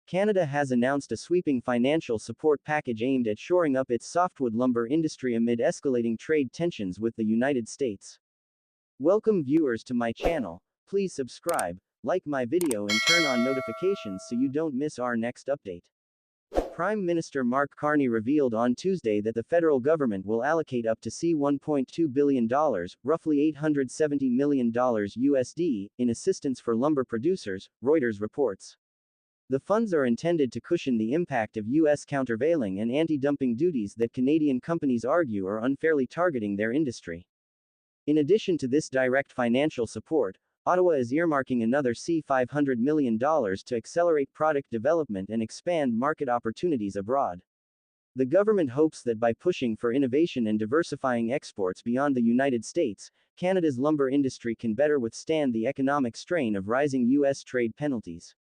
Canada has announced a sweeping financial support package aimed at shoring up its softwood lumber industry amid escalating trade tensions with the United States. Welcome viewers to my channel. Please subscribe, like my video and turn on notifications so you don't miss our next update. Prime Minister Mark Carney revealed on Tuesday that the federal government will allocate up to $1.2 billion, roughly $870 million USD, in assistance for lumber producers, Reuters reports. The funds are intended to cushion the impact of U.S. countervailing and anti-dumping duties that Canadian companies argue are unfairly targeting their industry. In addition to this direct financial support, Ottawa is earmarking another $500 million to accelerate product development and expand market opportunities abroad. The government hopes that by pushing for innovation and diversifying exports beyond the United States, Canada's lumber industry can better withstand the economic strain of rising U.S. trade penalties.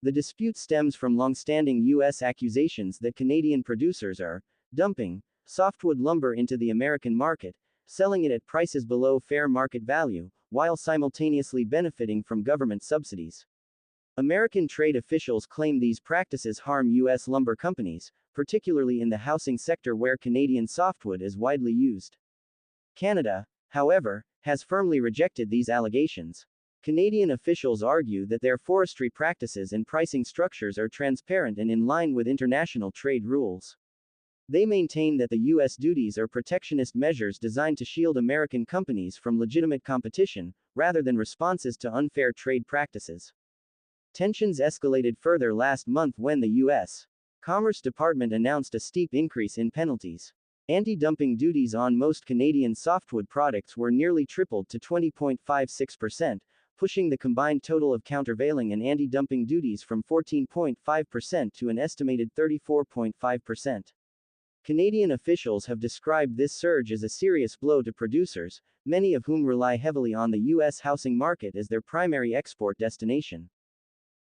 The dispute stems from long-standing U.S. accusations that Canadian producers are dumping softwood lumber into the American market, selling it at prices below fair market value, while simultaneously benefiting from government subsidies. American trade officials claim these practices harm U.S. lumber companies, particularly in the housing sector where Canadian softwood is widely used. Canada, however, has firmly rejected these allegations. Canadian officials argue that their forestry practices and pricing structures are transparent and in line with international trade rules. They maintain that the U.S. duties are protectionist measures designed to shield American companies from legitimate competition, rather than responses to unfair trade practices. Tensions escalated further last month when the U.S. Commerce Department announced a steep increase in penalties. Anti-dumping duties on most Canadian softwood products were nearly tripled to 20.56%, pushing the combined total of countervailing and anti-dumping duties from 14.5% to an estimated 34.5%. Canadian officials have described this surge as a serious blow to producers, many of whom rely heavily on the U.S. housing market as their primary export destination.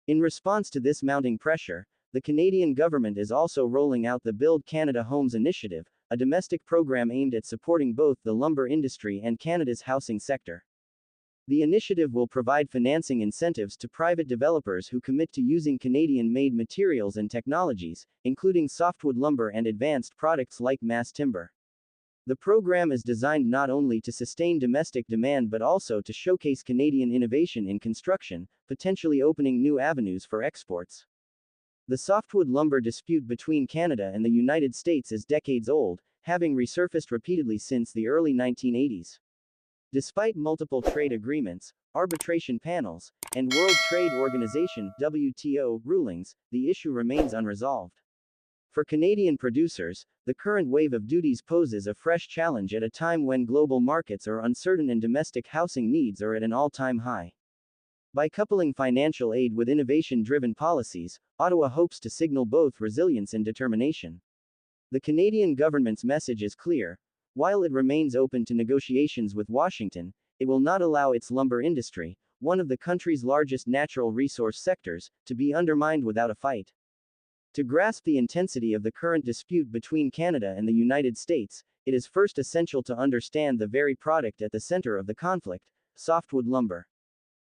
In response to this mounting pressure, the Canadian government is also rolling out the Build Canada Homes initiative, a domestic program aimed at supporting both the lumber industry and Canada's housing sector. The initiative will provide financing incentives to private developers who commit to using Canadian-made materials and technologies, including softwood lumber and advanced products like mass timber. The program is designed not only to sustain domestic demand but also to showcase Canadian innovation in construction, potentially opening new avenues for exports. The softwood lumber dispute between Canada and the United States is decades old, having resurfaced repeatedly since the early 1980s. Despite multiple trade agreements, arbitration panels, and World Trade Organization (WTO) rulings, the issue remains unresolved. For Canadian producers, the current wave of duties poses a fresh challenge at a time when global markets are uncertain and domestic housing needs are at an all-time high. By coupling financial aid with innovation-driven policies, Ottawa hopes to signal both resilience and determination. The Canadian government's message is clear. While it remains open to negotiations with Washington, it will not allow its lumber industry, one of the country's largest natural resource sectors, to be undermined without a fight. To grasp the intensity of the current dispute between Canada and the United States, it is first essential to understand the very product at the center of the conflict: softwood lumber.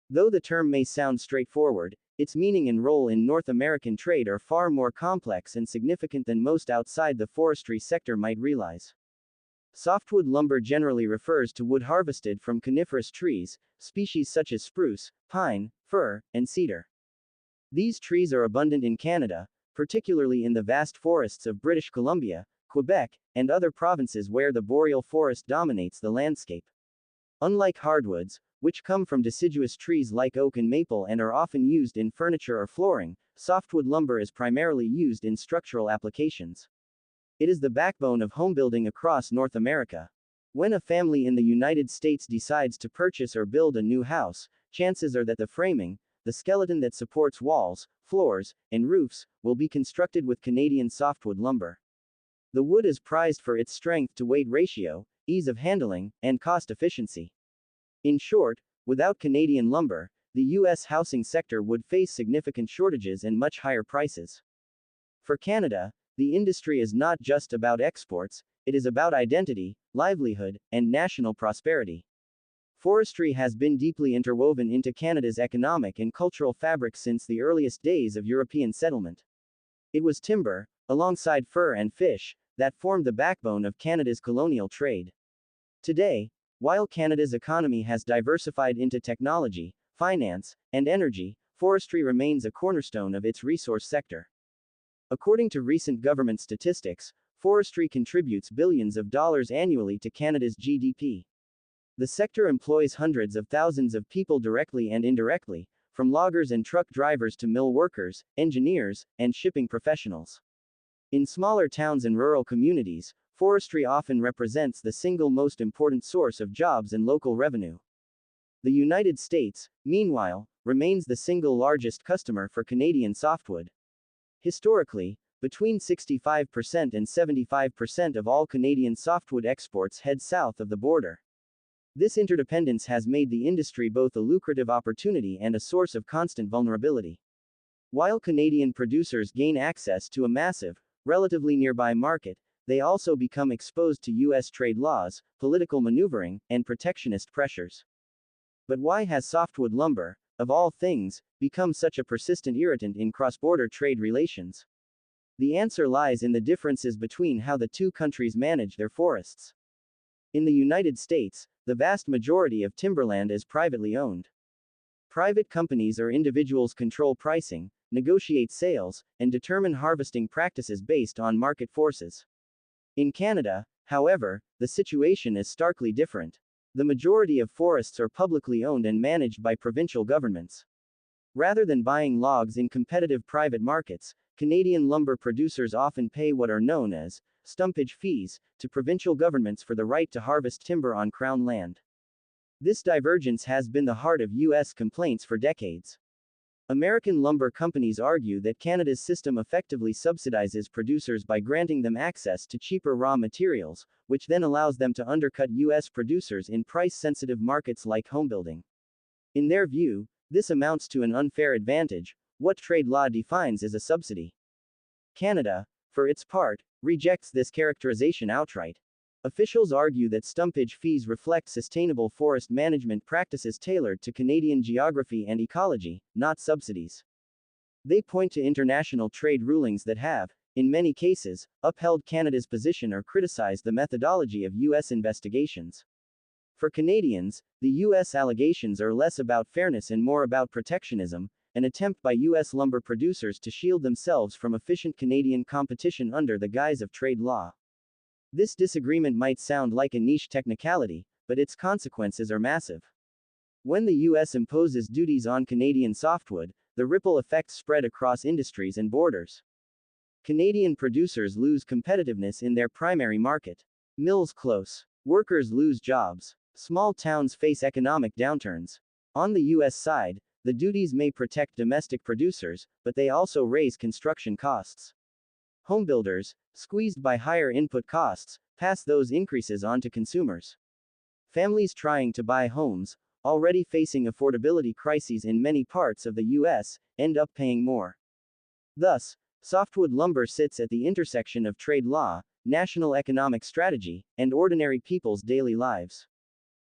Though the term may sound straightforward, its meaning and role in North American trade are far more complex and significant than most outside the forestry sector might realize. Softwood lumber generally refers to wood harvested from coniferous trees, species such as spruce, pine, fir, and cedar. These trees are abundant in Canada, particularly in the vast forests of British Columbia, Quebec, and other provinces where the boreal forest dominates the landscape. Unlike hardwoods, which come from deciduous trees like oak and maple and are often used in furniture or flooring, softwood lumber is primarily used in structural applications. It is the backbone of homebuilding across North America. When a family in the United States decides to purchase or build a new house, chances are that the framing, the skeleton that supports walls, floors, and roofs, will be constructed with Canadian softwood lumber. The wood is prized for its strength-to-weight ratio, ease of handling, and cost efficiency. In short, without Canadian lumber, the U.S. housing sector would face significant shortages and much higher prices. For Canada, the industry is not just about exports, it is about identity, livelihood, and national prosperity. Forestry has been deeply interwoven into Canada's economic and cultural fabric since the earliest days of European settlement. It was timber, alongside fur and fish, that formed the backbone of Canada's colonial trade. Today, while Canada's economy has diversified into technology, finance, and energy, forestry remains a cornerstone of its resource sector. According to recent government statistics, forestry contributes billions of dollars annually to Canada's GDP. The sector employs hundreds of thousands of people directly and indirectly, from loggers and truck drivers to mill workers, engineers, and shipping professionals. In smaller towns and rural communities, forestry often represents the single most important source of jobs and local revenue. The United States, meanwhile, remains the single largest customer for Canadian softwood. Historically, between 65% and 75% of all Canadian softwood exports head south of the border. This interdependence has made the industry both a lucrative opportunity and a source of constant vulnerability. While Canadian producers gain access to a massive, relatively nearby market, they also become exposed to U.S. trade laws, political maneuvering, and protectionist pressures. But why has softwood lumber, of all things, become such a persistent irritant in cross-border trade relations? The answer lies in the differences between how the two countries manage their forests. In the United States, the vast majority of timberland is privately owned. Private companies or individuals control pricing, negotiate sales, and determine harvesting practices based on market forces. In Canada, however, the situation is starkly different. The majority of forests are publicly owned and managed by provincial governments. Rather than buying logs in competitive private markets, Canadian lumber producers often pay what are known as stumpage fees to provincial governments for the right to harvest timber on Crown land. This divergence has been the heart of U.S. complaints for decades. American lumber companies argue that Canada's system effectively subsidizes producers by granting them access to cheaper raw materials, which then allows them to undercut U.S. producers in price-sensitive markets like homebuilding. In their view, this amounts to an unfair advantage, what trade law defines as a subsidy. Canada, for its part, rejects this characterization outright. Officials argue that stumpage fees reflect sustainable forest management practices tailored to Canadian geography and ecology, not subsidies. They point to international trade rulings that have, in many cases, upheld Canada's position or criticized the methodology of U.S. investigations. For Canadians, the U.S. allegations are less about fairness and more about protectionism, an attempt by U.S. lumber producers to shield themselves from efficient Canadian competition under the guise of trade law. This disagreement might sound like a niche technicality, but its consequences are massive. When the U.S. imposes duties on Canadian softwood, the ripple effects spread across industries and borders. Canadian producers lose competitiveness in their primary market. Mills close. Workers lose jobs. Small towns face economic downturns. On the U.S. side, the duties may protect domestic producers, but they also raise construction costs. Homebuilders, squeezed by higher input costs, pass those increases on to consumers. Families trying to buy homes, already facing affordability crises in many parts of the U.S., end up paying more. Thus, softwood lumber sits at the intersection of trade law, national economic strategy, and ordinary people's daily lives.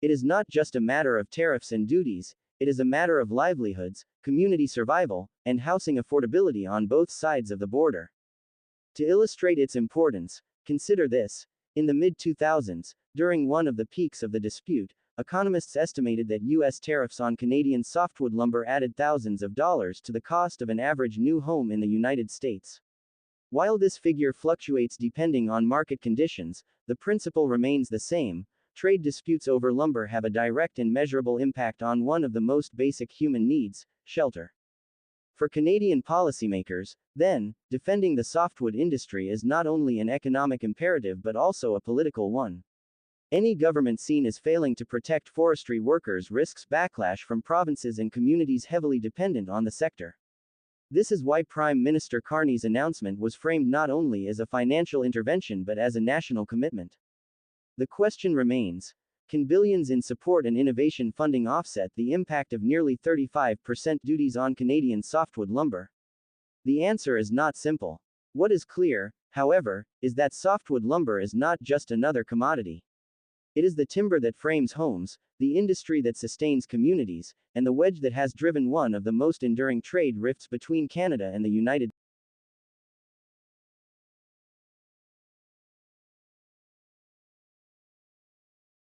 It is not just a matter of tariffs and duties, it is a matter of livelihoods, community survival, and housing affordability on both sides of the border. To illustrate its importance, consider this. In the mid-2000s, during one of the peaks of the dispute, economists estimated that U.S. tariffs on Canadian softwood lumber added thousands of dollars to the cost of an average new home in the United States. While this figure fluctuates depending on market conditions, the principle remains the same. Trade disputes over lumber have a direct and measurable impact on one of the most basic human needs, shelter. For Canadian policymakers, then, defending the softwood industry is not only an economic imperative but also a political one. Any government seen as failing to protect forestry workers risks backlash from provinces and communities heavily dependent on the sector. This is why Prime Minister Carney's announcement was framed not only as a financial intervention but as a national commitment. The question remains, can billions in support and innovation funding offset the impact of nearly 35% duties on Canadian softwood lumber? The answer is not simple. What is clear, however, is that softwood lumber is not just another commodity. It is the timber that frames homes, the industry that sustains communities, and the wedge that has driven one of the most enduring trade rifts between Canada and the United States.